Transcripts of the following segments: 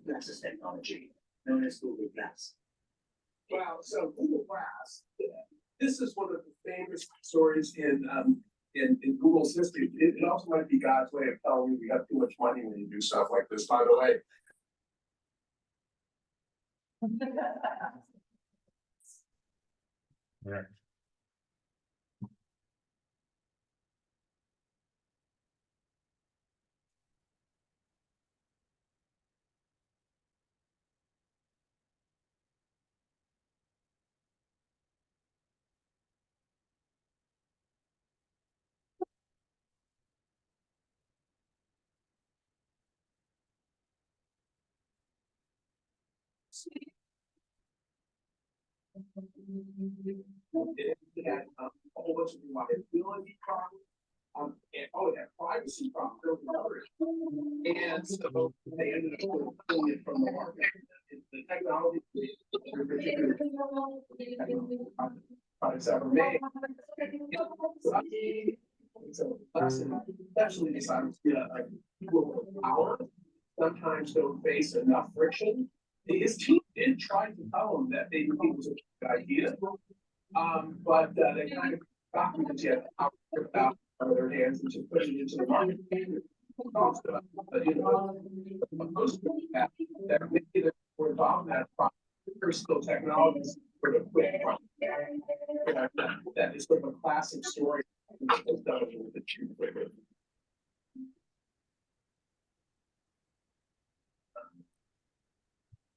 Glass technology known as Google Glass. Wow, so Google Glass, this is one of the famous stories in Google's history. It also might be God's way of telling you have too much money when you do stuff like this, by the way. Right. It had a whole bunch of reliability problems. It had privacy problems. And so they ended up pulling it from the market. The technology, products ever made. So, especially besides people with power, sometimes don't face enough friction. His team did try to tell him that they think it was a good idea, but they kind of got him to get out of their hands and just put it into the market. Most people that maybe that were involved in that process, there's still technologies for the quick that is sort of a classic story.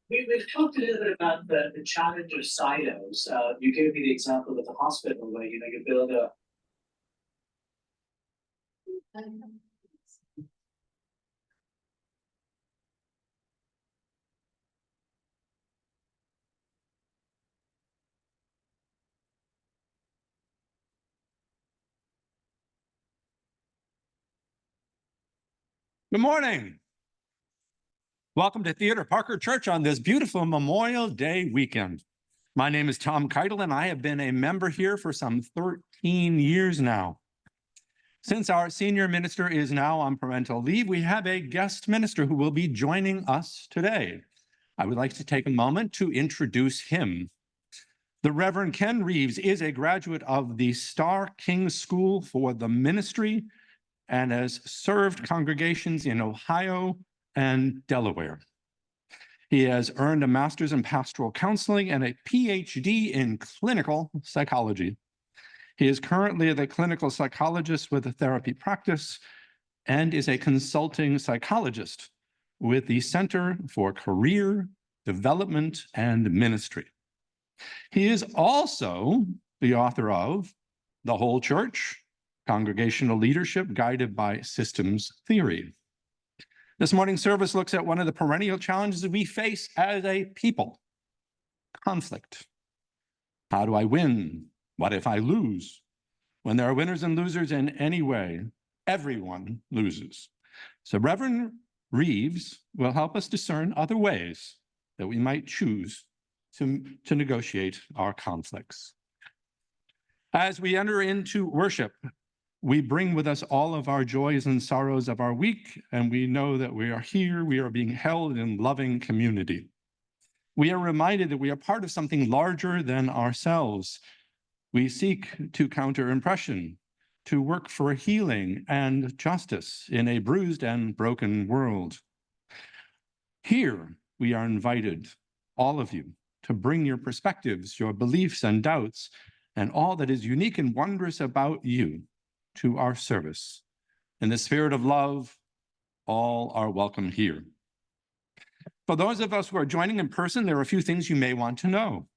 We've talked a little bit about the challenge of silos. You gave me the example of the hospital where you build a. Good morning. Welcome to Theater Parker Church on this beautiful Memorial Day weekend. My name is Tom Keitel, and I have been a member here for some 13 years now. Since our senior minister is now on parental leave, we have a guest minister who will be joining us today. I would like to take a moment to introduce him. The Reverend Ken Reeves is a graduate of the Starr King School for the Ministry and has served congregations in Ohio and Delaware. He has earned a master's in pastoral counseling and a PhD in clinical psychology. He is currently the clinical psychologist with a therapy practice and is a consulting psychologist with the Center for Career Development and Ministry. He is also the author of The Whole Church, Congregational Leadership Guided by Systems Theory. This morning's service looks at one of the perennial challenges we face as a people: conflict. How do I win? What if I lose? When there are winners and losers in any way, everyone loses. So Reverend Reeves will help us discern other ways that we might choose to negotiate our conflicts. As we enter into worship, we bring with us all of our joys and sorrows of our week, and we know that we are here, we are being held in loving community. We are reminded that we are part of something larger than ourselves. We seek to counter oppression, to work for healing and justice in a bruised and broken world. Here, we are invited, all of you, to bring your perspectives, your beliefs and doubts, and all that is unique and wondrous about you to our service. In the spirit of love, all are welcome here. For those of us who are joining in person, there are a few things you may want to know.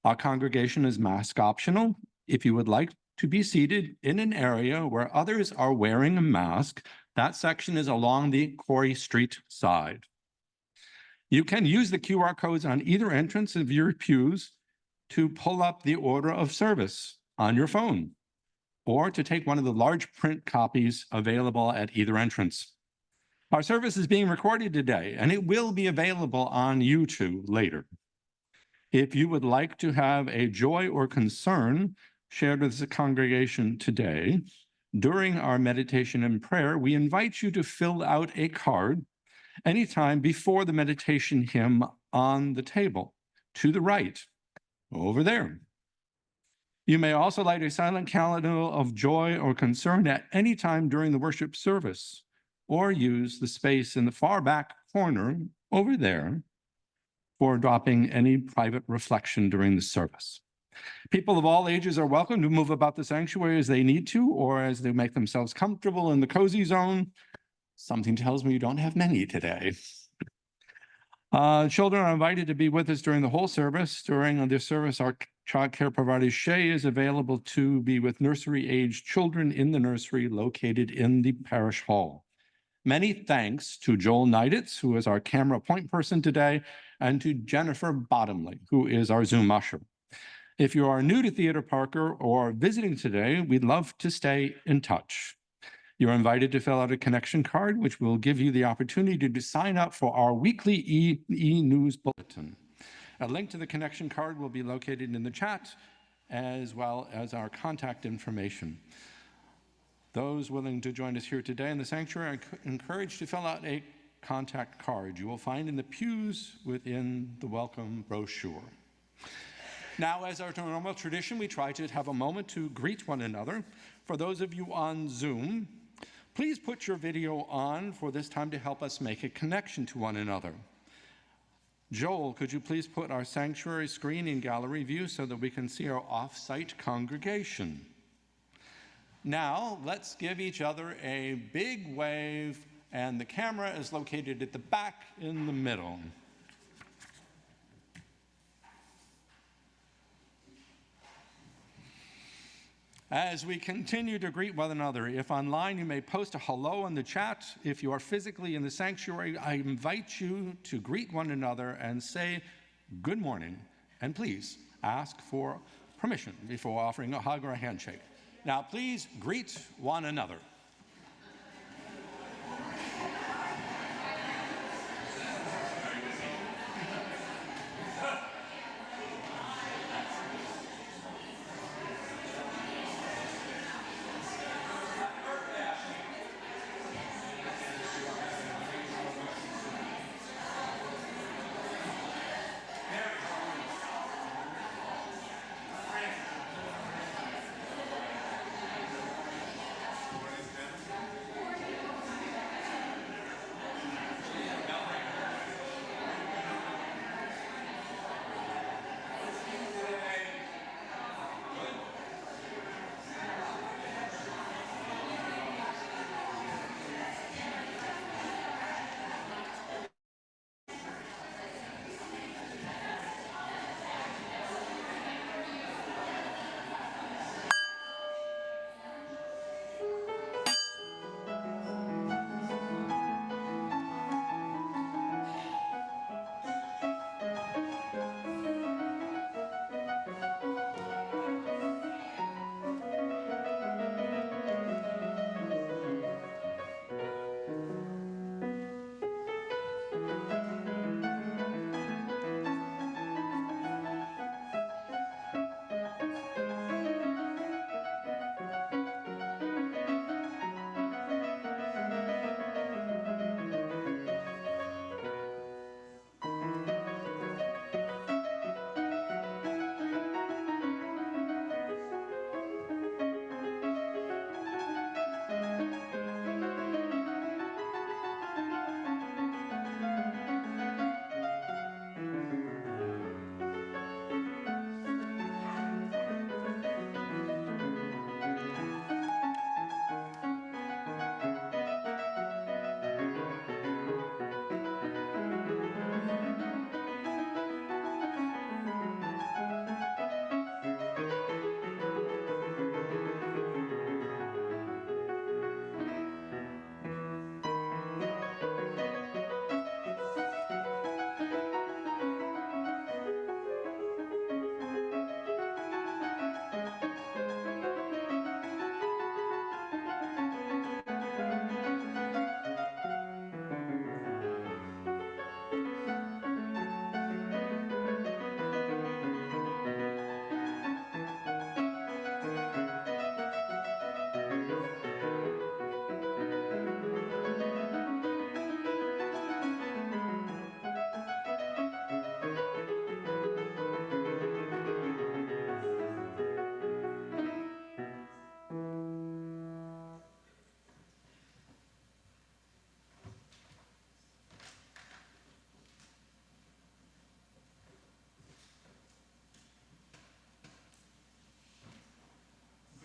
Our congregation is mask optional. If you would like to be seated in an area where others are wearing a mask, that section is along the Corey Street side. You can use the QR codes on either entrance of your pews to pull up the order of service on your phone, or to take one of the large print copies available at either entrance. Our service is being recorded today, and it will be available on YouTube later. If you would like to have a joy or concern shared with the congregation today, during our meditation and prayer, we invite you to fill out a card anytime before the meditation hymn on the table, to the right, over there. You may also light a silent candle of joy or concern at any time during the worship service, or use the space in the far back corner over there for dropping any private reflection during the service. People of all ages are welcome to move about the sanctuary as they need to, or as they make themselves comfortable in the cozy zone. Something tells me you don't have many today. Children are invited to be with us during the whole service. During this service, our child care provider, Shay, is available to be with nursery-aged children in the nursery located in the parish hall. Many thanks to Joel Neiditz, who is our camera point person today, and to Jennifer Bottomley, who is our Zoom usher. If you are new to Theater Parker or visiting today, we'd love to stay in touch. You're invited to fill out a connection card, which will give you the opportunity to sign up for our weekly e-news bulletin. A link to the connection card will be located in the chat, as well as our contact information. Those willing to join us here today in the sanctuary are encouraged to fill out a contact card you will find in the pews within the welcome brochure. Now, as our normal tradition, we try to have a moment to greet one another. For those of you on Zoom, please put your video on for this time to help us make a connection to one another. Joel, could you please put our sanctuary screen in gallery view so that we can see our off-site congregation? Now, let's give each other a big wave, and the camera is located at the back in the middle. As we continue to greet one another, if online, you may post a hello in the chat. If you are physically in the sanctuary, I invite you to greet one another and say good morning, and please ask for permission before offering a hug or a handshake. Now, please greet one another.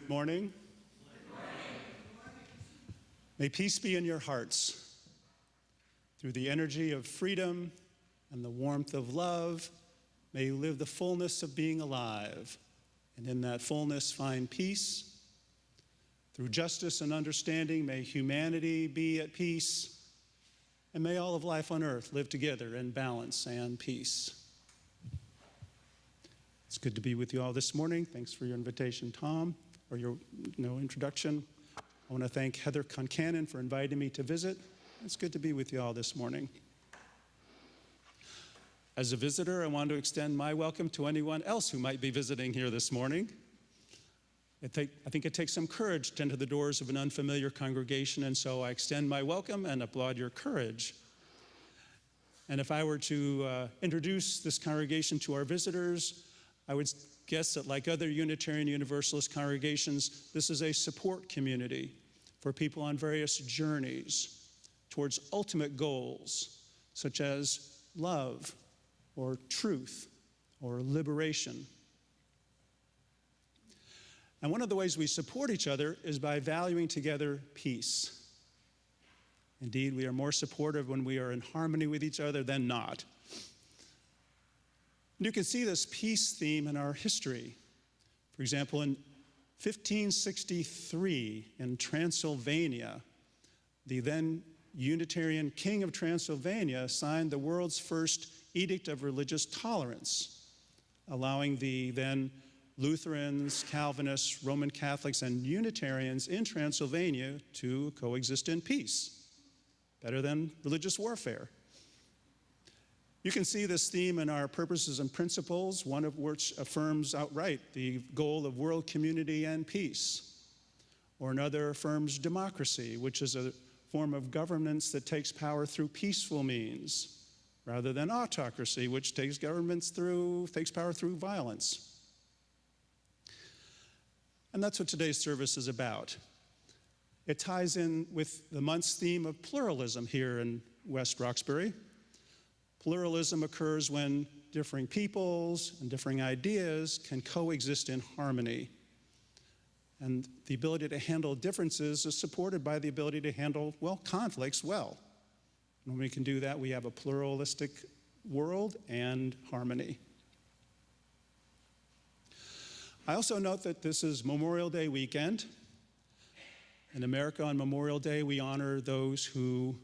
Morning. May peace be in your hearts. Through the energy of freedom and the warmth of love, may you live the fullness of being alive, and in that fullness find peace. Through justice and understanding, may humanity be at peace, and may all of life on earth live together in balance and peace. It's good to be with you all this morning. Thanks for your invitation, Tom, or your introduction. I want to thank Heather Concannon for inviting me to visit. It's good to be with you all this morning. As a visitor, I want to extend my welcome to anyone else who might be visiting here this morning. I think it takes some courage to enter the doors of an unfamiliar congregation, and so I extend my welcome and applaud your courage. And if I were to introduce this congregation to our visitors, I would guess that like other Unitarian Universalist congregations, this is a support community for people on various journeys towards ultimate goals, such as love, or truth, or liberation. And one of the ways we support each other is by valuing together peace. Indeed, we are more supportive when we are in harmony with each other than not. And you can see this peace theme in our history. For example, in 1563 in Transylvania, the then Unitarian King of Transylvania signed the world's first Edict of Religious Tolerance, allowing the then Lutherans, Calvinists, Roman Catholics, and Unitarians in Transylvania to coexist in peace, better than religious warfare. You can see this theme in our purposes and principles, one of which affirms outright the goal of world community and peace, or another affirms democracy, which is a form of governance that takes power through peaceful means, rather than autocracy, which takes power through violence. And that's what today's service is about. It ties in with the month's theme of pluralism here in West Roxbury. Pluralism occurs when differing peoples and differing ideas can coexist in harmony. And the ability to handle differences is supported by the ability to handle, conflicts well. And when we can do that, we have a pluralistic world and harmony. I also note that this is Memorial Day weekend. In America, on Memorial Day, we honor those who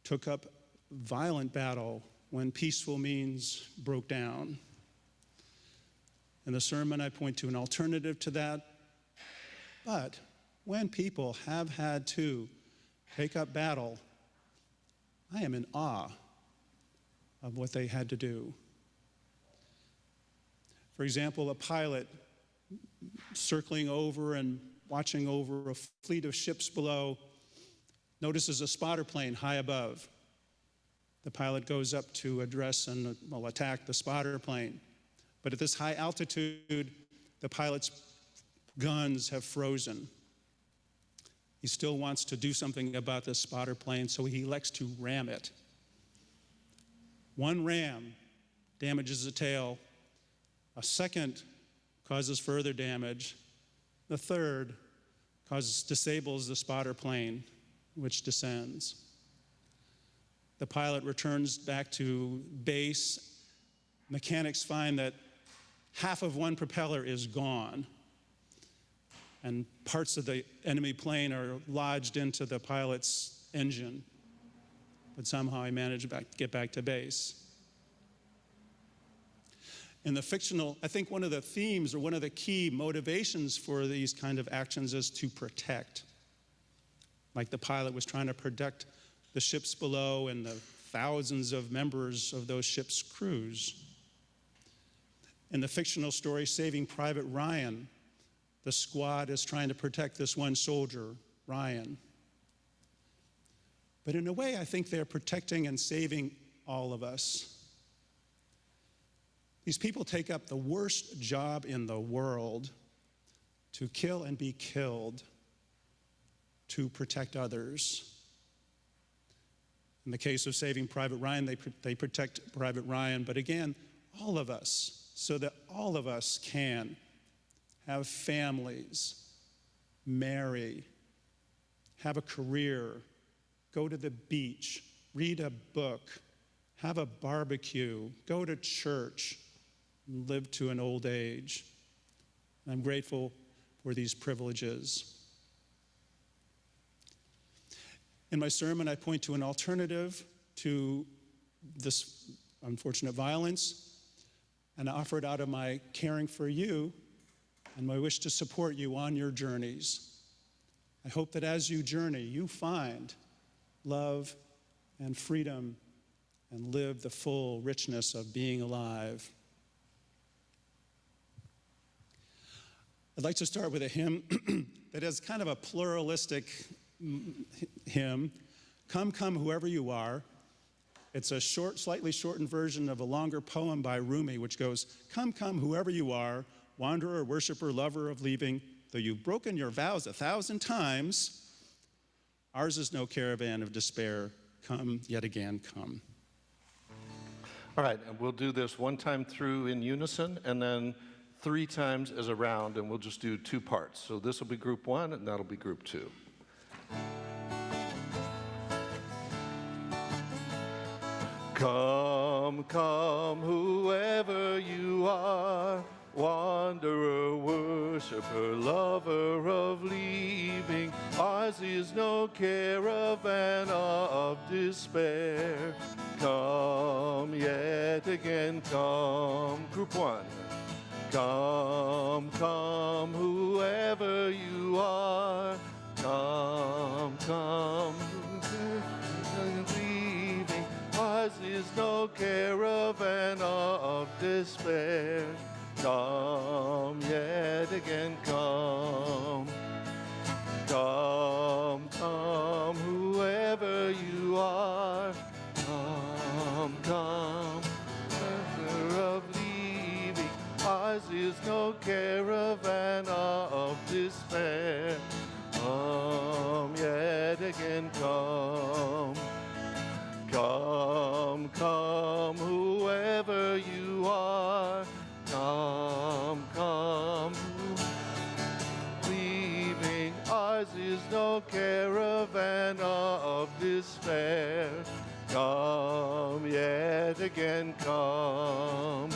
took up violent battle when peaceful means broke down. In the sermon, I point to an alternative to that. But when people have had to take up battle, I am in awe of what they had to do. For example, a pilot circling over and watching over a fleet of ships below notices a spotter plane high above. The pilot goes up to address and attack the spotter plane. But at this high altitude, the pilot's guns have frozen. He still wants to do something about this spotter plane, so he elects to ram it. One ram damages the tail. A second causes further damage. The third disables the spotter plane, which descends. The pilot returns back to base. Mechanics find that half of one propeller is gone, and parts of the enemy plane are lodged into the pilot's engine. But somehow he managed to get back to base. In the fictional, I think one of the themes or one of the key motivations for these kind of actions is to protect. Like the pilot was trying to protect the ships below and the thousands of members of those ships' crews. In the fictional story, Saving Private Ryan, the squad is trying to protect this one soldier, Ryan. But in a way, I think they're protecting and saving all of us. These people take up the worst job in the world to kill and be killed to protect others. In the case of Saving Private Ryan, they protect Private Ryan, but again, all of us, so that all of us can have families, marry, have a career, go to the beach, read a book, have a barbecue, go to church, and live to an old age. I'm grateful for these privileges. In my sermon, I point to an alternative to this unfortunate violence and I offer it out of my caring for you and my wish to support you on your journeys. I hope that as you journey, you find love and freedom and live the full richness of being alive. I'd like to start with a hymn that is kind of a pluralistic hymn, Come, Come, Whoever You Are. It's a short, slightly shortened version of a longer poem by Rumi, which goes, Come, come, whoever you are, wanderer, worshiper, lover of leaving, though you've broken your vows 1,000 times, ours is no caravan of despair. Come, yet again, come. All right, and we'll do this one time through in unison, and then 3 times as a round, and we'll just do 2 parts. So this will be group 1, and that'll be group 2. Come, come, whoever you are, wanderer, worshiper, lover of leaving, ours is no caravan of despair. Come, yet again, come. Group 1. Come, come, whoever you are, come, come, leaving, ours is no caravan of despair. Come, yet again, come. Come, come, whoever you are, come, come, of leaving, ours is no caravan of despair. Come, yet again, come. Come, come, whoever you are, come, come, leaving, ours is no caravan of despair. Come, yet again, come.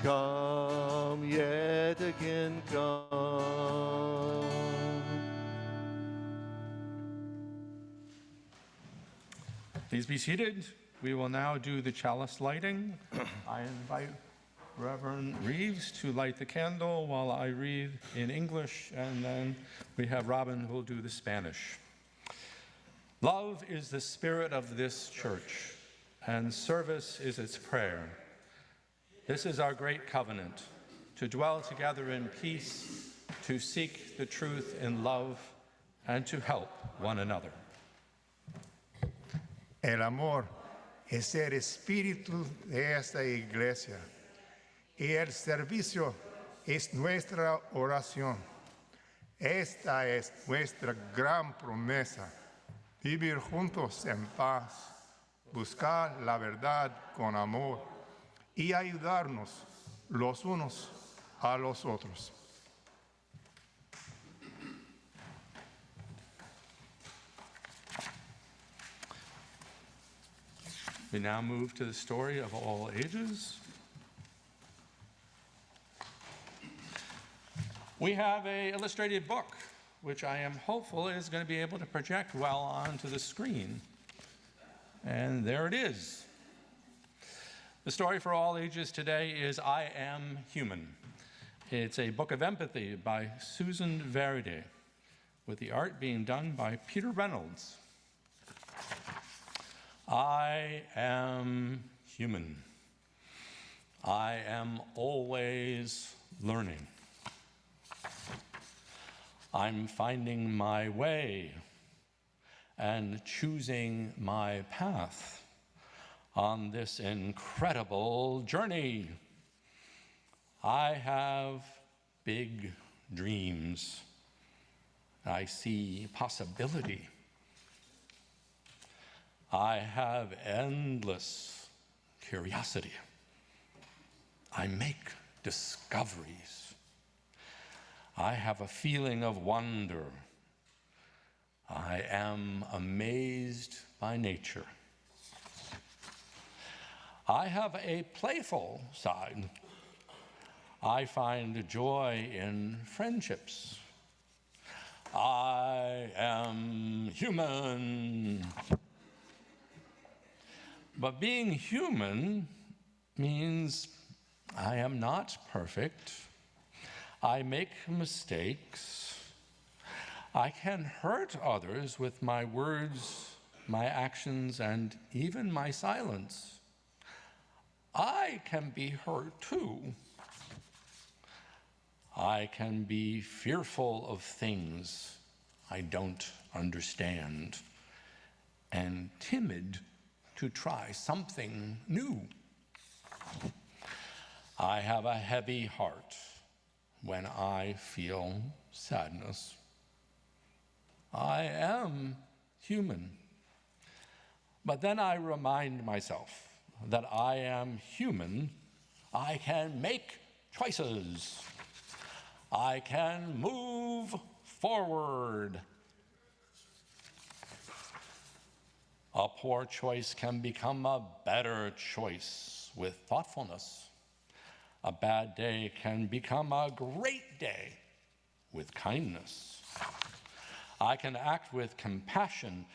Come, yet again, come. Please be seated. We will now do the chalice lighting. I invite Reverend Reeves to light the candle while I read in English, and then we have Robin who will do the Spanish. Love is the spirit of this church, and service is its prayer. This is our great covenant, to dwell together in peace, to seek the truth in love, and to help one another. El amor es el espíritu de esta iglesia y el servicio es nuestra oración. Esta es nuestra gran promesa, vivir juntos en paz, buscar la verdad con amor y ayudarnos los unos a los otros. We now move to the story of all ages. We have an illustrated book, which I am hopeful is going to be able to project well onto the screen. And there it is. The story for all ages today is I Am Human. It's a book of empathy by Susan Verdi, with the art being done by Peter Reynolds. I am human. I am always learning. I'm finding my way and choosing my path on this incredible journey. I have big dreams. I see possibility. I have endless curiosity. I make discoveries. I have a feeling of wonder. I am amazed by nature. I have a playful side. I find joy in friendships. I am human. But being human means I am not perfect. I make mistakes. I can hurt others with my words, my actions, and even my silence. I can be hurt too. I can be fearful of things I don't understand and timid to try something new. I have a heavy heart when I feel sadness. I am human. But then I remind myself that I am human. I can make choices. I can move forward. A poor choice can become a better choice with thoughtfulness. A bad day can become a great day with kindness. I can act with compassion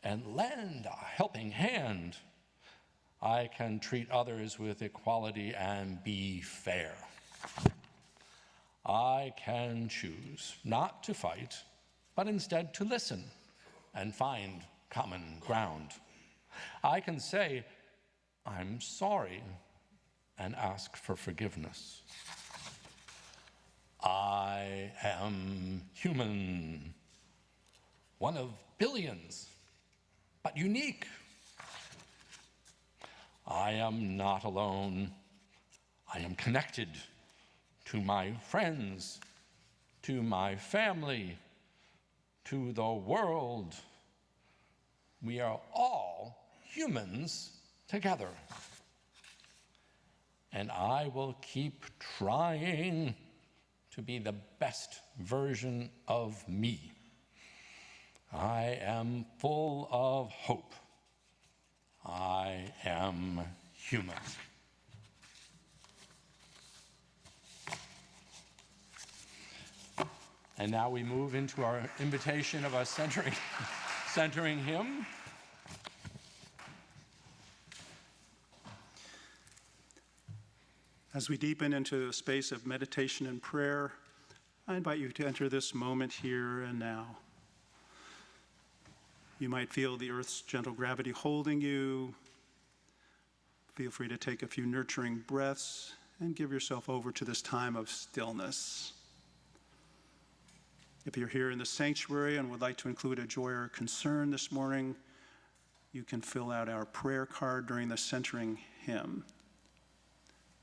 and lend a helping hand. I can treat others with equality and be fair. I can choose not to fight, but instead to listen and find common ground. I can say, I'm sorry, and ask for forgiveness. I am human, one of billions, but unique. I am not alone. I am connected to my friends, to my family, to the world. We are all humans together. And I will keep trying to be the best version of me. I am full of hope. I am human. And now we move into our invitation of a centering hymn. As we deepen into a space of meditation and prayer, I invite you to enter this moment here and now. You might feel the earth's gentle gravity holding you. Feel free to take a few nurturing breaths and give yourself over to this time of stillness. If you're here in the sanctuary and would like to include a joy or concern this morning, you can fill out our prayer card during the centering hymn.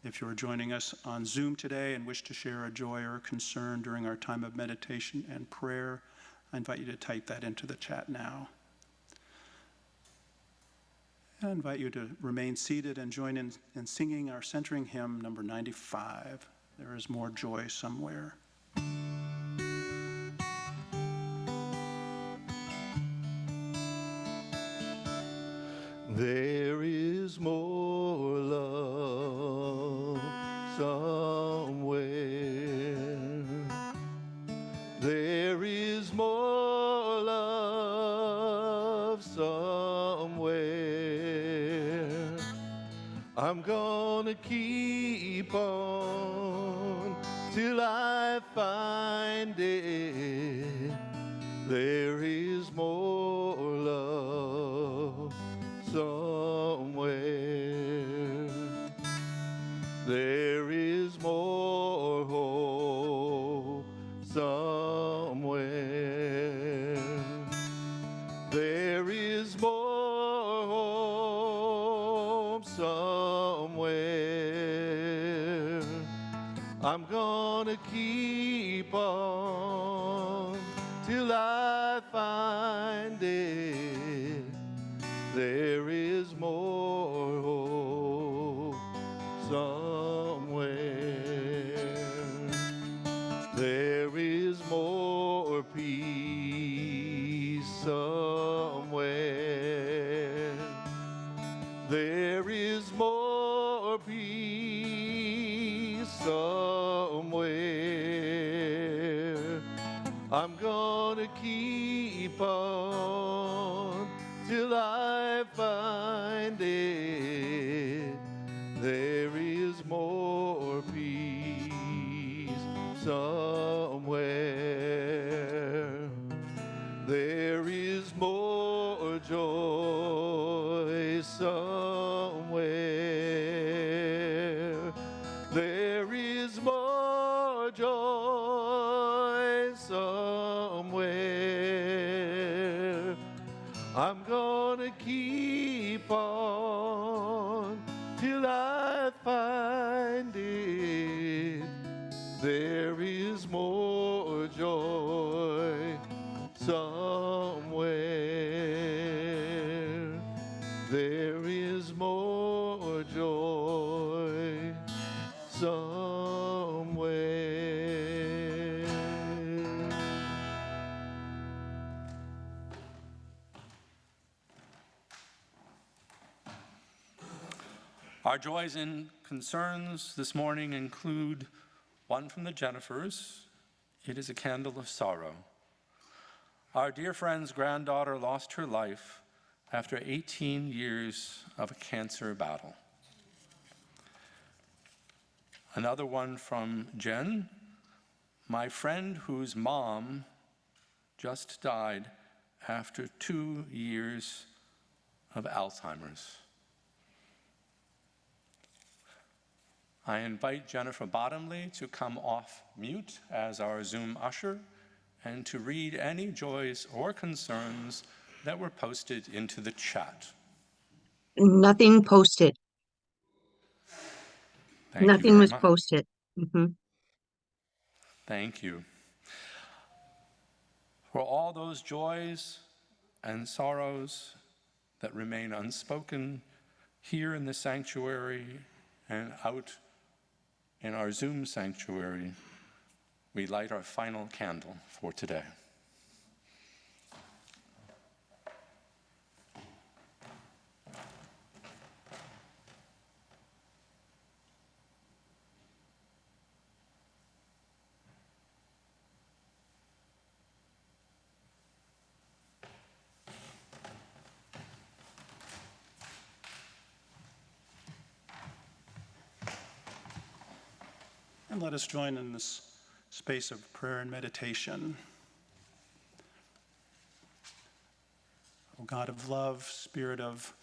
If you're joining us on Zoom today and wish to share a joy or concern during our time of meditation and prayer, I invite you to type that into the chat now. I invite you to remain seated and join in singing our centering hymn, number 95, There is More Joy Somewhere. There is more love somewhere. There is more love somewhere. I'm gonna keep on till I find it. There is more love somewhere. There is more hope somewhere. There is more hope somewhere. I'm gonna keep on till I find it. There is more hope somewhere. There is I'm gonna keep on till I find it. There is more peace somewhere. There is more joy somewhere. There is more joy somewhere. I'm gonna keep on till I find it. There is more joy somewhere. There is more joy somewhere. Our joys and concerns this morning include one from the Jennifers. It is a candle of sorrow. Our dear friend's granddaughter lost her life after 18 years of a cancer battle. Another one from Jen, my friend whose mom just died after 2 years of Alzheimer's. I invite Jennifer Bottomley to come off mute as our Zoom usher and to read any joys or concerns that were posted into the chat. Nothing posted. Thank you Nothing very was much. posted. Mhm. Thank you. For all those joys and sorrows that remain unspoken here in the sanctuary and out in our Zoom sanctuary, we light our final candle for today. And let us join in this space of prayer and meditation. O God of love, Spirit of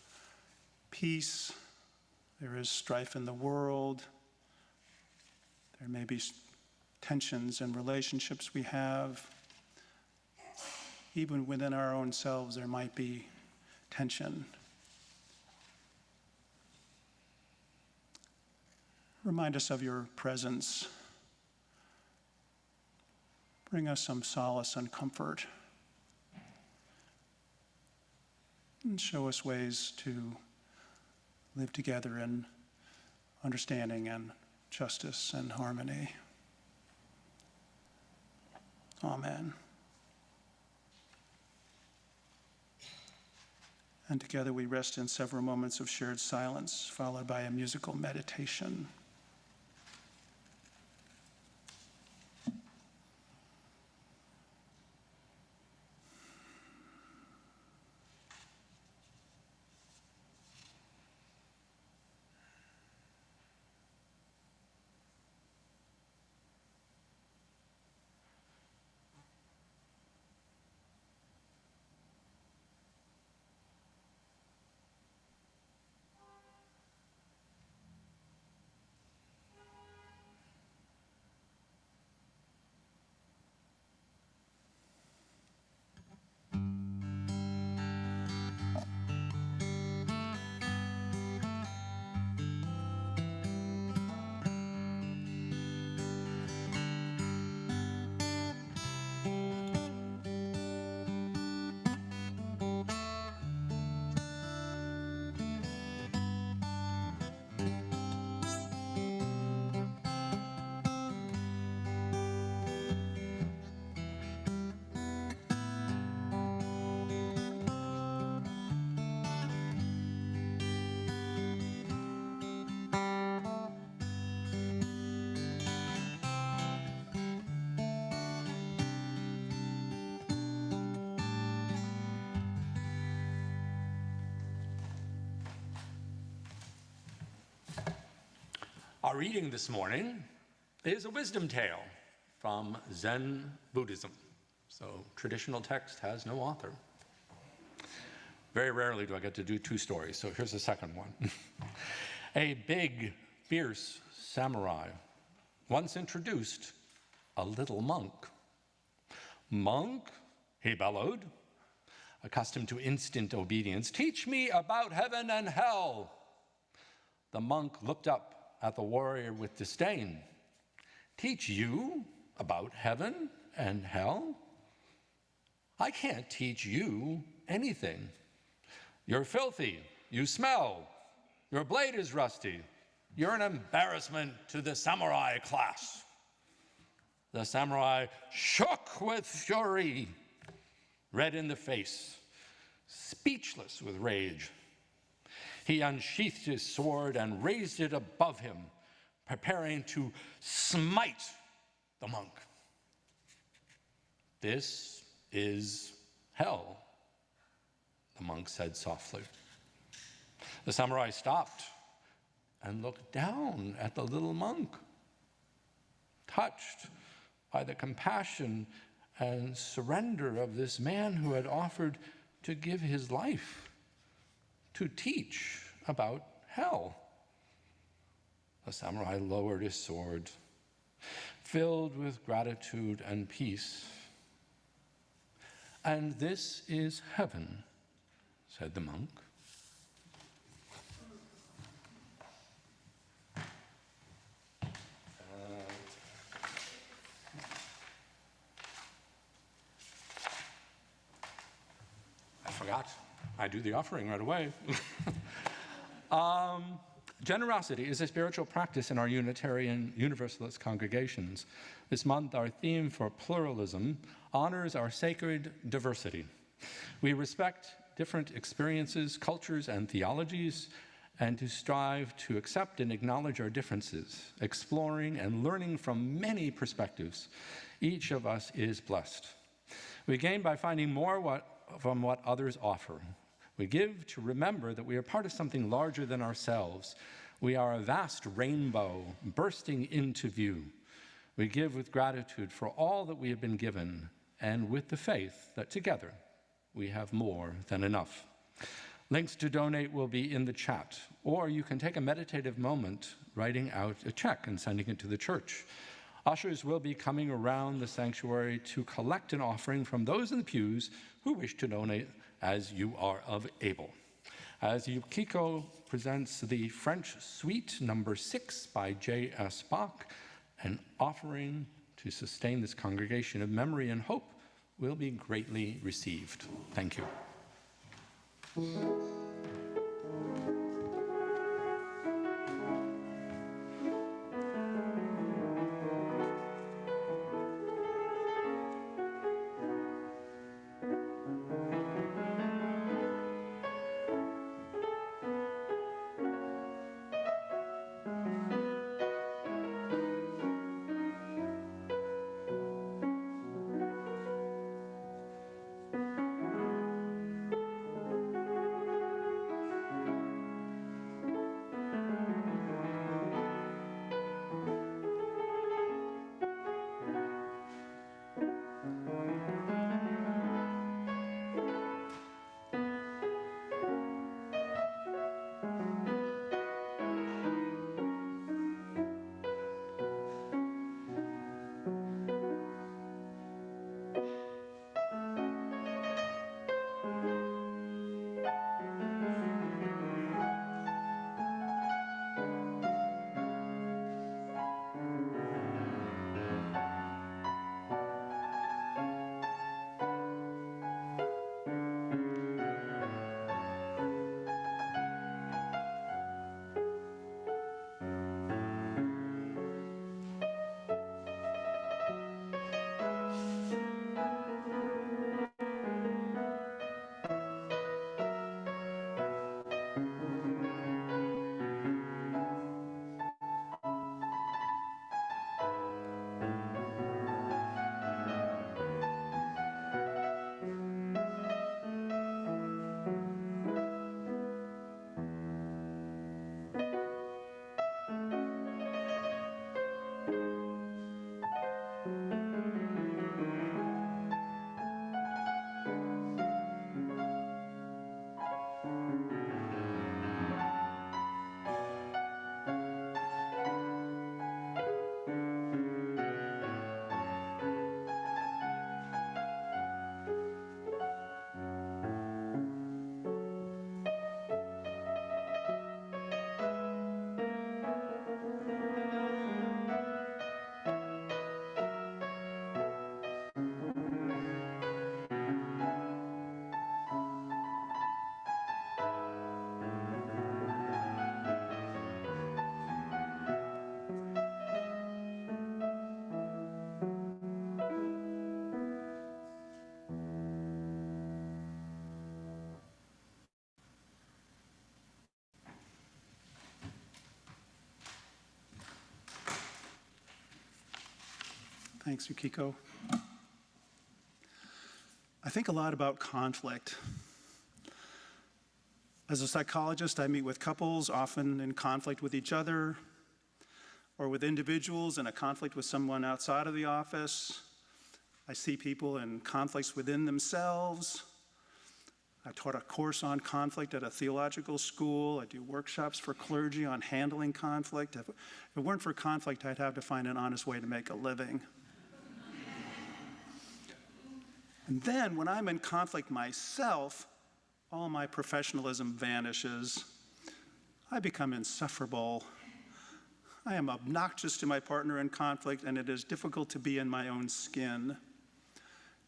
peace, there is strife in the world. There may be tensions in relationships we have. Even within our own selves, there might be tension. Remind us of your presence. Bring us some solace and comfort. And show us ways to live together in understanding and justice and harmony. Amen. And together we rest in several moments of shared silence, followed by a musical meditation. Our reading this morning is a wisdom tale from Zen Buddhism. So traditional text has no author. Very rarely do I get to do two stories, so here's the second one. A big, fierce samurai once introduced a little monk. "Monk," he bellowed, accustomed to instant obedience, "teach me about heaven and hell." The monk looked up at the warrior with disdain. "Teach you about heaven and hell? I can't teach you anything. You're filthy, you smell, your blade is rusty, you're an embarrassment to the samurai class." The samurai shook with fury, red in the face, speechless with rage. He unsheathed his sword and raised it above him, preparing to smite the monk. "This is hell," the monk said softly. The samurai stopped and looked down at the little monk, touched by the compassion and surrender of this man who had offered to give his life to teach about hell. The samurai lowered his sword, filled with gratitude and peace. "And this is heaven," said the monk. I forgot. I do the offering right away. Generosity is a spiritual practice in our Unitarian Universalist congregations. This month, our theme for pluralism honors our sacred diversity. We respect different experiences, cultures, and theologies, and to strive to accept and acknowledge our differences, exploring and learning from many perspectives. Each of us is blessed. We gain by finding more from what others offer. We give to remember that we are part of something larger than ourselves. We are a vast rainbow bursting into view. We give with gratitude for all that we have been given, and with the faith that together we have more than enough. Links to donate will be in the chat, or you can take a meditative moment writing out a check and sending it to the church. Ushers will be coming around the sanctuary to collect an offering from those in the pews who wish to donate as you are able. As Yukiko presents the French Suite number 6 by J.S. Bach, an offering to sustain this congregation of memory and hope will be greatly received. Thank you. Thanks, Yukiko. I think a lot about conflict. As a psychologist, I meet with couples, often in conflict with each other, or with individuals in a conflict with someone outside of the office. I see people in conflicts within themselves. I taught a course on conflict at a theological school. I do workshops for clergy on handling conflict. If it weren't for conflict, I'd have to find an honest way to make a living. And then when I'm in conflict myself, all my professionalism vanishes. I become insufferable. I am obnoxious to my partner in conflict, and it is difficult to be in my own skin.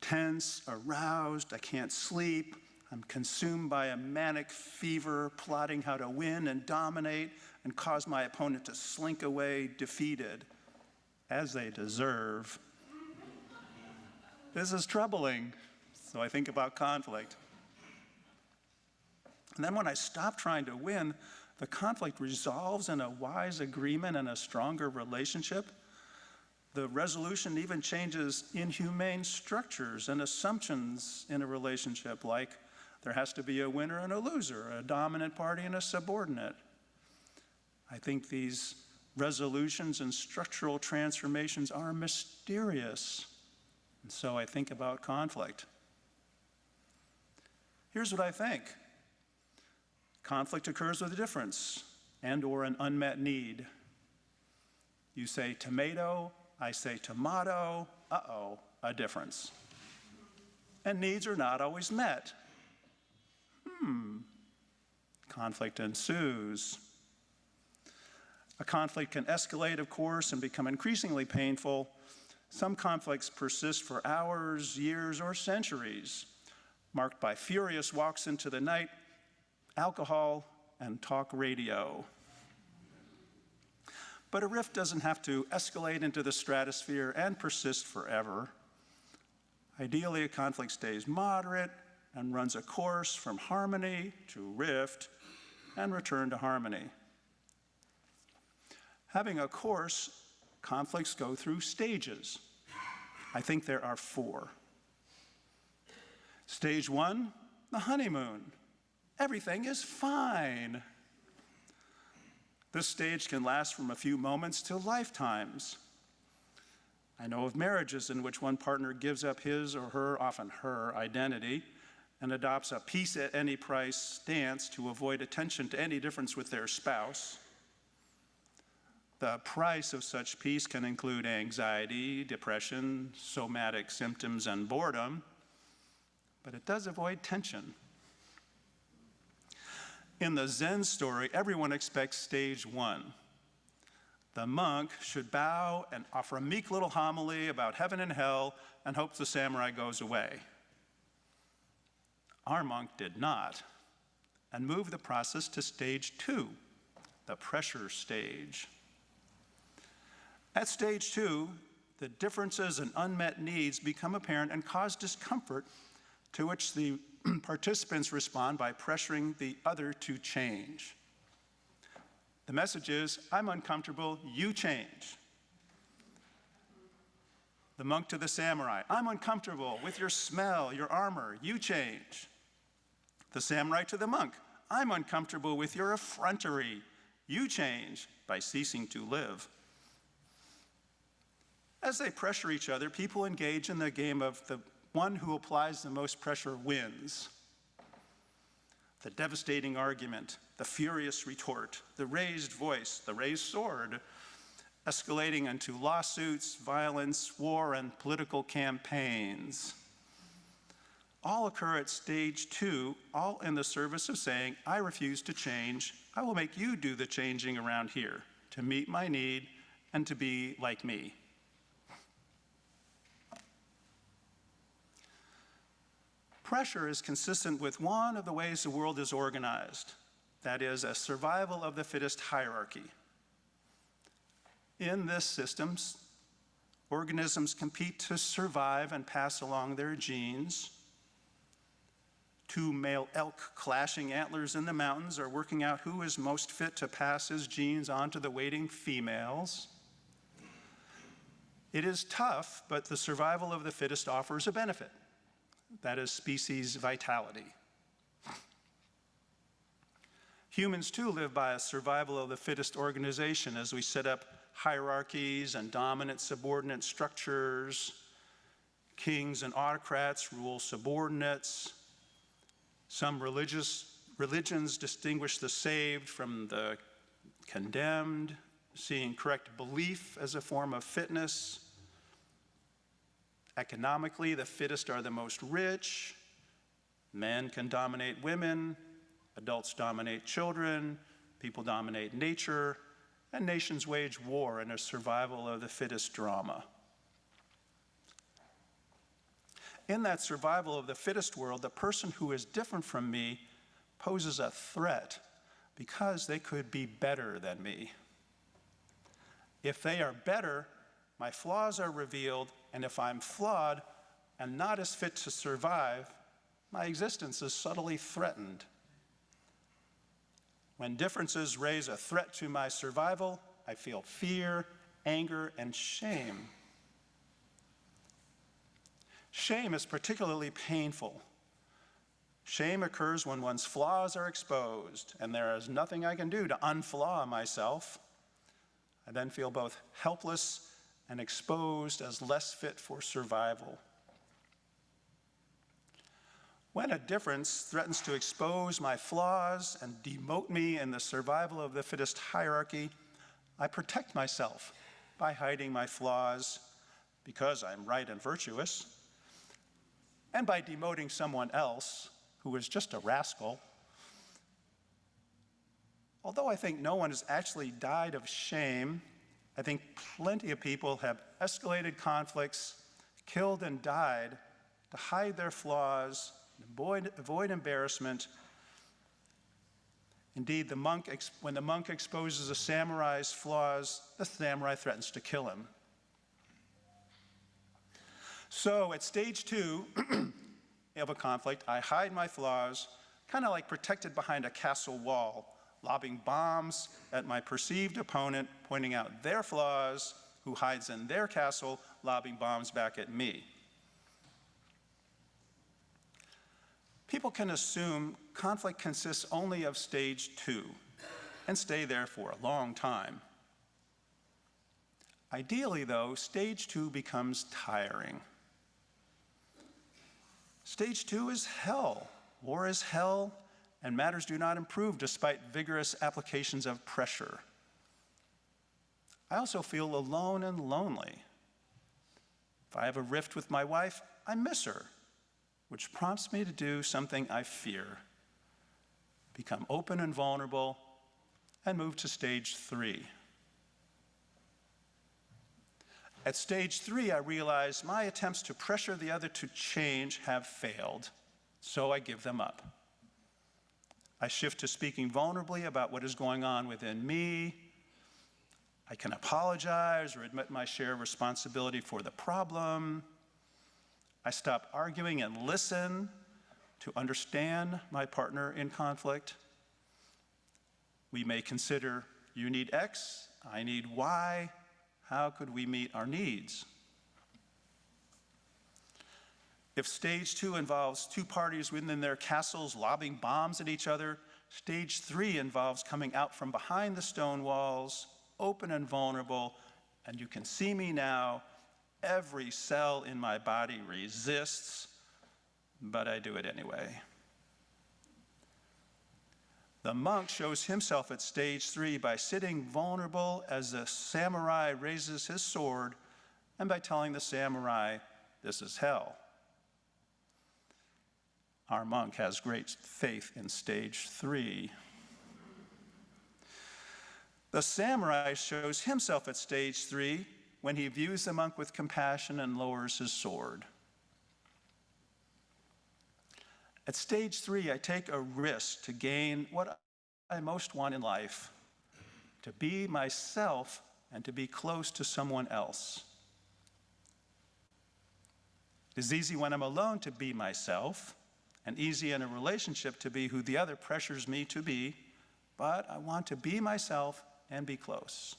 Tense, aroused, I can't sleep. I'm consumed by a manic fever, plotting how to win and dominate and cause my opponent to slink away defeated, as they deserve. This is troubling, so I think about conflict. And then when I stop trying to win, the conflict resolves in a wise agreement and a stronger relationship. The resolution even changes inhumane structures and assumptions in a relationship, like there has to be a winner and a loser, a dominant party and a subordinate. I think these resolutions and structural transformations are mysterious. And so I think about conflict. Here's what I think. Conflict occurs with a difference and or an unmet need. You say tomato, I say tomato, uh-oh, a difference. And needs are not always met. Conflict ensues. A conflict can escalate, of course, and become increasingly painful. Some conflicts persist for hours, years, or centuries, marked by furious walks into the night, alcohol, and talk radio. But a rift doesn't have to escalate into the stratosphere and persist forever. Ideally, a conflict stays moderate and runs a course from harmony to rift and return to harmony. Having a course, conflicts go through stages. I think there are 4. Stage 1, the honeymoon. Everything is fine. This stage can last from a few moments to lifetimes. I know of marriages in which one partner gives up his or her, often her, identity and adopts a peace at any price stance to avoid attention to any difference with their spouse. The price of such peace can include anxiety, depression, somatic symptoms, and boredom, but it does avoid tension. In the Zen story, everyone expects stage 1. The monk should bow and offer a meek little homily about heaven and hell and hope the samurai goes away. Our monk did not, and moved the process to stage 2, the pressure stage. At stage 2, the differences and unmet needs become apparent and cause discomfort, to which the participants respond by pressuring the other to change. The message is, I'm uncomfortable, you change. The monk to the samurai, I'm uncomfortable with your smell, your armor, you change. The samurai to the monk, I'm uncomfortable with your effrontery, you change by ceasing to live. As they pressure each other, people engage in the game of the one who applies the most pressure wins. The devastating argument, the furious retort, the raised voice, the raised sword, escalating into lawsuits, violence, war, and political campaigns. All occur at stage 2, all in the service of saying, I refuse to change. I will make you do the changing around here to meet my need and to be like me. Pressure is consistent with one of the ways the world is organized, that is, a survival of the fittest hierarchy. In this system, organisms compete to survive and pass along their genes. 2 male elk clashing antlers in the mountains are working out who is most fit to pass his genes on to the waiting females. It is tough, but the survival of the fittest offers a benefit. That is species vitality. Humans too live by a survival of the fittest organization as we set up hierarchies and dominant-subordinate structures. Kings and autocrats rule subordinates. Some religions distinguish the saved from the condemned, seeing correct belief as a form of fitness. Economically, the fittest are the most rich. Men can dominate women, adults dominate children, people dominate nature, and nations wage war in a survival of the fittest drama. In that survival of the fittest world, the person who is different from me poses a threat because they could be better than me. If they are better, my flaws are revealed, and if I'm flawed and not as fit to survive, my existence is subtly threatened. When differences raise a threat to my survival, I feel fear, anger, and shame. Shame is particularly painful. Shame occurs when one's flaws are exposed, and there is nothing I can do to unflaw myself. I then feel both helpless and exposed as less fit for survival. When a difference threatens to expose my flaws and demote me in the survival of the fittest hierarchy, I protect myself by hiding my flaws because I'm right and virtuous, and by demoting someone else who is just a rascal. Although I think no one has actually died of shame, I think plenty of people have escalated conflicts, killed and died to hide their flaws, avoid embarrassment. Indeed, when the monk exposes a samurai's flaws, the samurai threatens to kill him. So at stage 2 of a conflict, I hide my flaws, kind of like protected behind a castle wall, lobbing bombs at my perceived opponent, pointing out their flaws, who hides in their castle, lobbing bombs back at me. People can assume conflict consists only of stage 2 and stay there for a long time. Ideally, though, stage 2 becomes tiring. Stage 2 is hell. War is hell, and matters do not improve despite vigorous applications of pressure. I also feel alone and lonely. If I have a rift with my wife, I miss her, which prompts me to do something I fear: become open and vulnerable and move to stage 3. At stage 3, I realize my attempts to pressure the other to change have failed, so I give them up. I shift to speaking vulnerably about what is going on within me. I can apologize or admit my share of responsibility for the problem. I stop arguing and listen to understand my partner in conflict. We may consider, you need X, I need Y. How could we meet our needs? If stage 2 involves 2 parties within their castles lobbing bombs at each other, stage 3 involves coming out from behind the stone walls, open and vulnerable, and you can see me now. Every cell in my body resists, but I do it anyway. The monk shows himself at stage 3 by sitting vulnerable as the samurai raises his sword, and by telling the samurai, this is hell. Our monk has great faith in stage 3. The samurai shows himself at stage 3 when he views the monk with compassion and lowers his sword. At stage 3, I take a risk to gain what I most want in life: to be myself and to be close to someone else. It is easy when I'm alone to be myself, and easy in a relationship to be who the other pressures me to be, but I want to be myself and be close.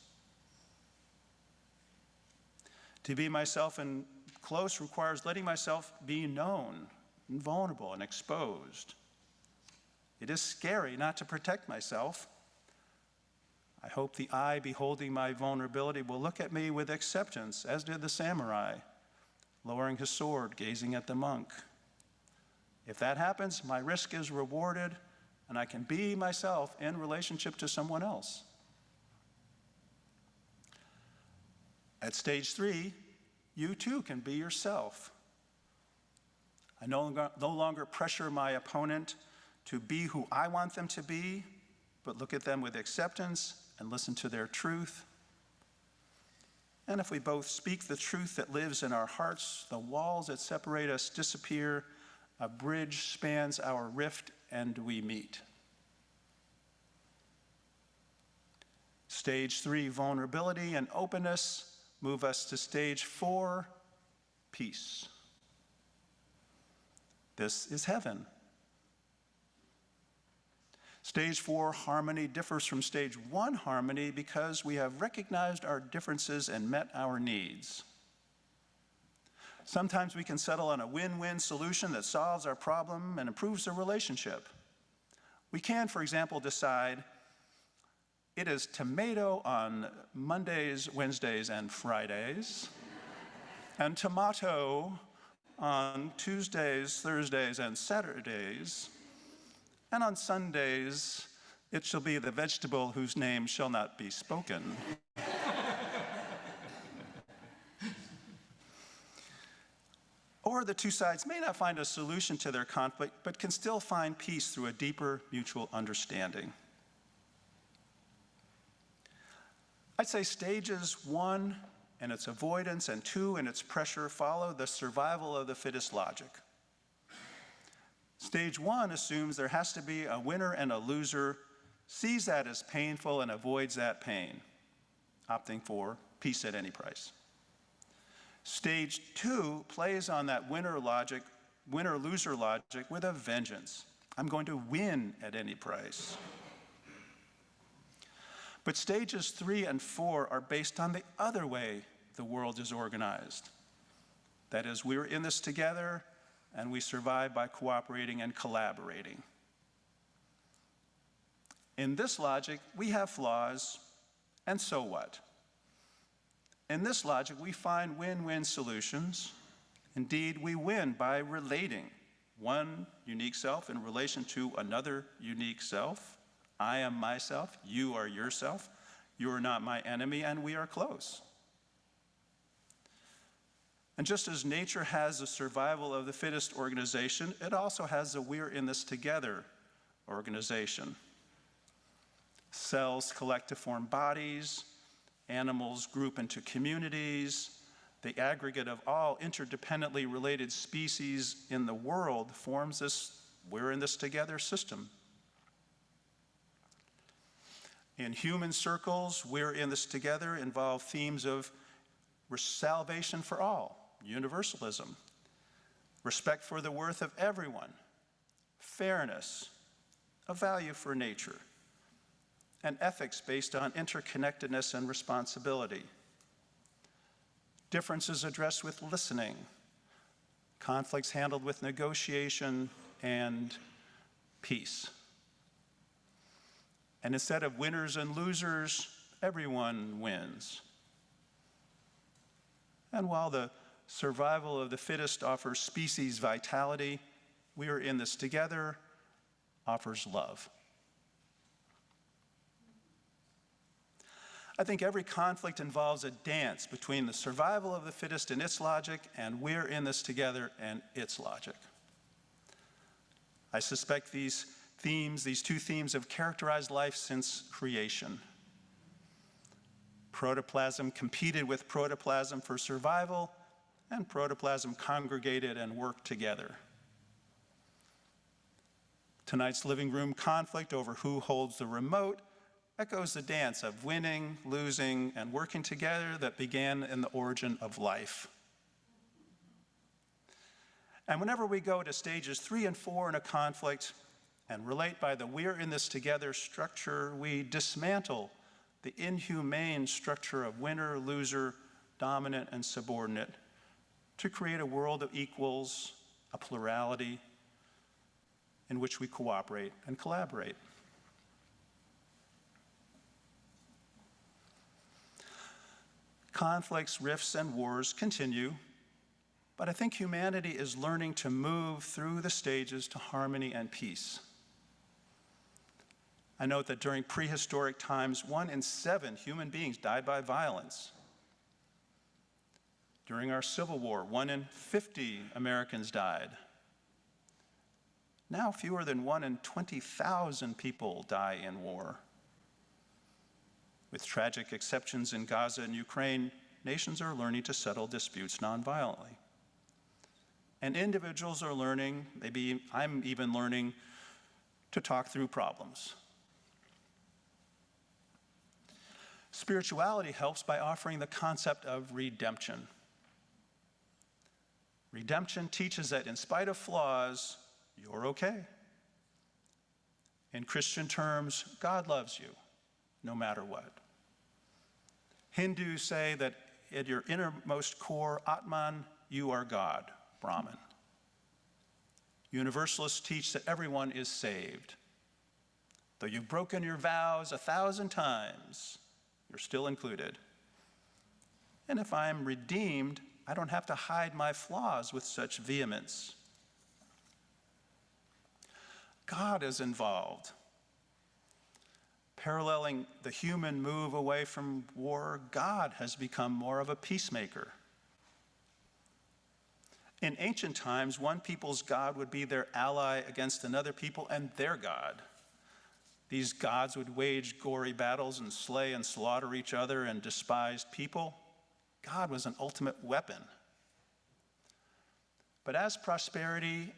To be myself and close requires letting myself be known and vulnerable and exposed. It is scary not to protect myself. I hope the eye beholding my vulnerability will look at me with acceptance, as did the samurai, lowering his sword, gazing at the monk. If that happens, my risk is rewarded, and I can be myself in relationship to someone else. At stage 3, you too can be yourself. I no longer pressure my opponent to be who I want them to be, but look at them with acceptance and listen to their truth. And if we both speak the truth that lives in our hearts, the walls that separate us disappear, a bridge spans our rift, and we meet. Stage 3, vulnerability and openness, move us to stage 4, peace. This is heaven. Stage 4 harmony differs from stage 1 harmony because we have recognized our differences and met our needs. Sometimes we can settle on a win-win solution that solves our problem and improves the relationship. We can, for example, decide it is tomato on Mondays, Wednesdays, and Fridays, and tomato on Tuesdays, Thursdays, and Saturdays, and on Sundays, it shall be the vegetable whose name shall not be spoken. Or the two sides may not find a solution to their conflict, but can still find peace through a deeper mutual understanding. I'd say stages 1 and its avoidance and 2 and its pressure follow the survival of the fittest logic. Stage 1 assumes there has to be a winner and a loser, sees that as painful and avoids that pain, opting for peace at any price. Stage 2 plays on that winner-loser logic with a vengeance. I'm going to win at any price. But stages 3 and 4 are based on the other way the world is organized. That is, we're in this together, and we survive by cooperating and collaborating. In this logic, we have flaws, and so what? In this logic, we find win-win solutions. Indeed, we win by relating one unique self in relation to another unique self. I am myself, you are yourself, you are not my enemy, and we are close. And just as nature has the survival of the fittest organization, it also has the we're in this together organization. Cells collect to form bodies, animals group into communities, the aggregate of all interdependently related species in the world forms this we're in this together system. In human circles, we're in this together involve themes of salvation for all, universalism, respect for the worth of everyone, fairness, a value for nature, and ethics based on interconnectedness and responsibility. Differences addressed with listening, conflicts handled with negotiation and peace. And instead of winners and losers, everyone wins. And while the survival of the fittest offers species vitality, we are in this together offers love. I think every conflict involves a dance between the survival of the fittest and its logic, and we're in this together and its logic. I suspect these two themes have characterized life since creation. Protoplasm competed with protoplasm for survival, and protoplasm congregated and worked together. Tonight's living room conflict over who holds the remote echoes the dance of winning, losing, and working together that began in the origin of life. And whenever we go to stages 3 and 4 in a conflict and relate by the we're in this together structure, we dismantle the inhumane structure of winner-loser dominant and subordinate, to create a world of equals, a plurality in which we cooperate and collaborate. Conflicts, rifts, and wars continue, but I think humanity is learning to move through the stages to harmony and peace. I note that during prehistoric times, 1 in 7 human beings died by violence. During our Civil War, 1 in 50 Americans died. Now fewer than 1 in 20,000 people die in war. With tragic exceptions in Gaza and Ukraine, nations are learning to settle disputes nonviolently. And individuals are learning, maybe I'm even learning, to talk through problems. Spirituality helps by offering the concept of redemption. Redemption teaches that in spite of flaws, you're okay. In Christian terms, God loves you, no matter what. Hindus say that at your innermost core, Atman, you are God, Brahman. Universalists teach that everyone is saved. Though you've broken your vows 1,000 times, you're still included. And if I'm redeemed, I don't have to hide my flaws with such vehemence. God is involved. Paralleling the human move away from war, God has become more of a peacemaker. In ancient times, one people's God would be their ally against another people and their God. These gods would wage gory battles and slay and slaughter each other and despised people. God was an ultimate weapon. But as prosperity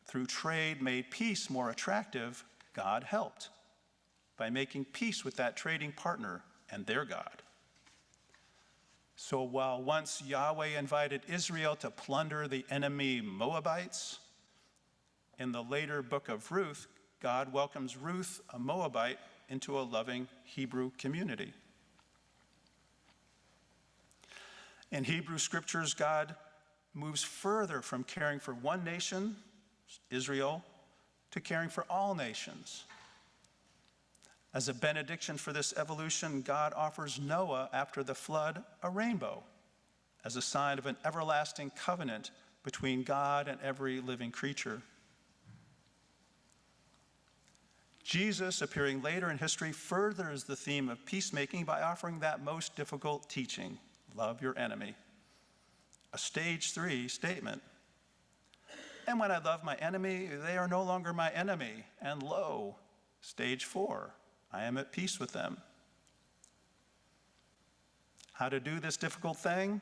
through trade made peace more attractive, God helped by making peace with that trading partner and their God. So while once Yahweh invited Israel to plunder the enemy Moabites, in the later book of Ruth, God welcomes Ruth, a Moabite, into a loving Hebrew community. In Hebrew scriptures, God moves further from caring for one nation, Israel, to caring for all nations. As a benediction for this evolution, God offers Noah, after the flood, a rainbow as a sign of an everlasting covenant between God and every living creature. Jesus, appearing later in history, furthers the theme of peacemaking by offering that most difficult teaching, love your enemy, a stage 3 statement. And when I love my enemy, they are no longer my enemy. And lo, stage 4, I am at peace with them. How to do this difficult thing?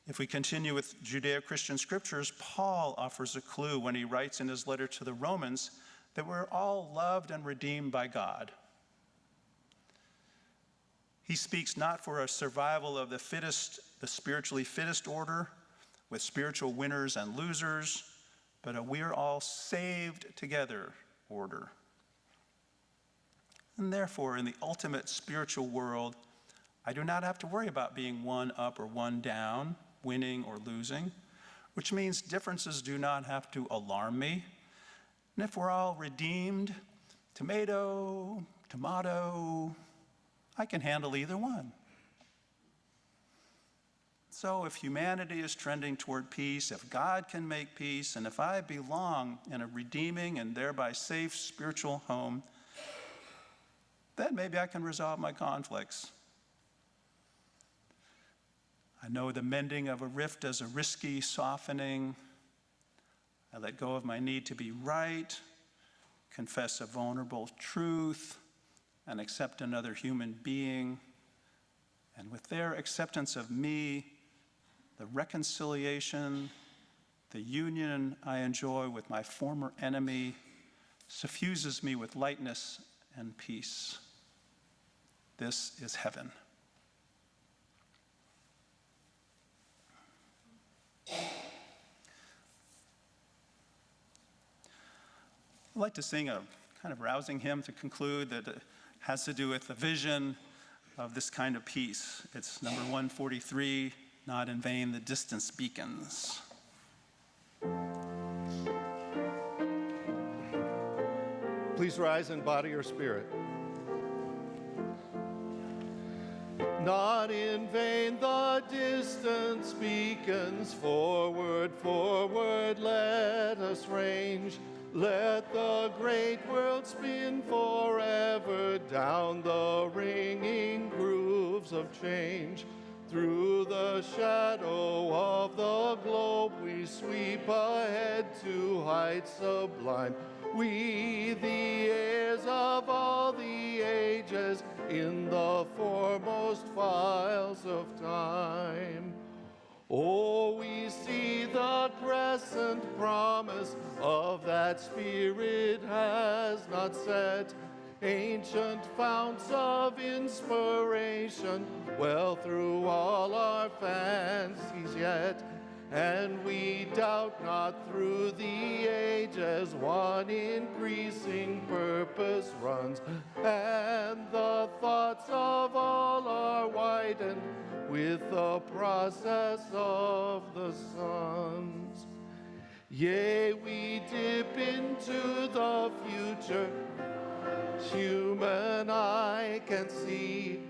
If we continue with Judeo-Christian scriptures, Paul offers a clue when he writes in his letter to the Romans that we're all loved and redeemed by God. He speaks not for a survival of the fittest, the spiritually fittest order, with spiritual winners and losers, but a we're all saved together order. And therefore, in the ultimate spiritual world, I do not have to worry about being one up or one down, winning or losing, which means differences do not have to alarm me. And if we're all redeemed, tomato, tomato, I can handle either one. So if humanity is trending toward peace, if God can make peace, and if I belong in a redeeming and thereby safe spiritual home, then maybe I can resolve my conflicts. I know the mending of a rift as a risky softening. I let go of my need to be right, confess a vulnerable truth, and accept another human being. And with their acceptance of me, the reconciliation, the union I enjoy with my former enemy suffuses me with lightness and peace. This is heaven. I'd like to sing a kind of rousing hymn to conclude that has to do with the vision of this kind of peace. It's number 143, Not in Vain the Distance Beacons. Please rise in body or spirit. Not in vain the distance beacons, forward, forward, let us range. Let the great world spin forever down the ringing grooves of change. Through the shadow of the globe we sweep ahead to heights sublime. We, the heirs of all the ages, in the foremost files of time. Oh, we see the crescent promise of that Spirit has not set. Ancient founts of inspiration well through all our fancies yet. And we doubt not through the ages one increasing purpose runs, and the thoughts of all are widened with the process of the suns. Yea, we dip into the future, human eye can see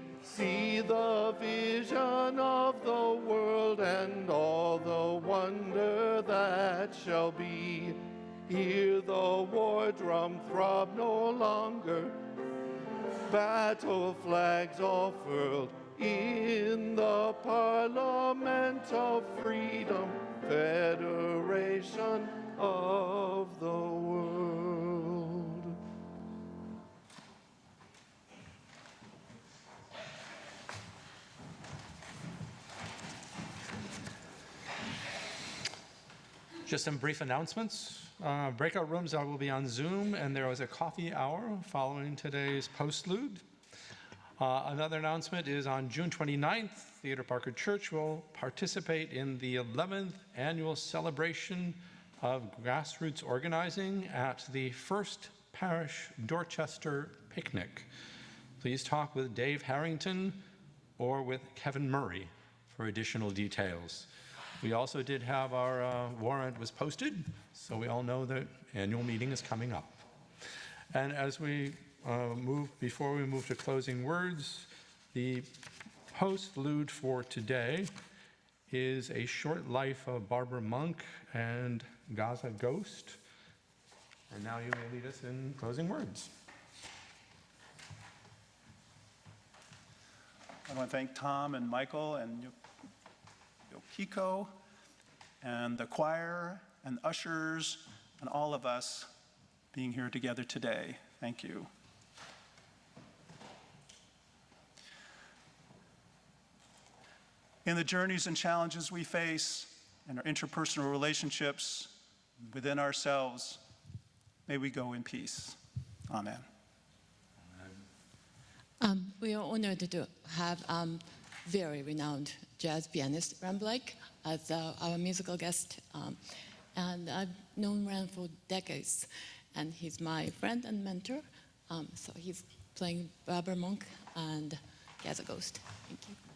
the vision of the world and all the wonder that shall be. Hear the war drum throb no longer, battle flags all furled in the Parliament of Freedom, Federation of the world. Just some brief announcements. Breakout rooms will be on Zoom, and there was a coffee hour following today's postlude. Another announcement is on June 29th, Theater Parker Church will participate in the 11th annual celebration of grassroots organizing at the First Parish Dorchester Picnic. Please talk with Dave Harrington or with Kevin Murray for additional details. We also did have our warrant was posted, so we all know the annual meeting is coming up. And as we before we move to closing words, the postlude for today is A Short Life of Barbara Monk and Gaza Ghost. And now you may lead us in closing words. I want to thank Tom and Michael and Yokiko and the choir and ushers and all of us being here together today. Thank you. In the journeys and challenges we face in our interpersonal relationships within ourselves, may we go in peace. Amen. We are honored to have very renowned jazz pianist Ram Blake as our musical guest. And I've known Ram for decades, and he's my friend and mentor. So he's playing Barbara Monk and Gaza Ghost. Thank you.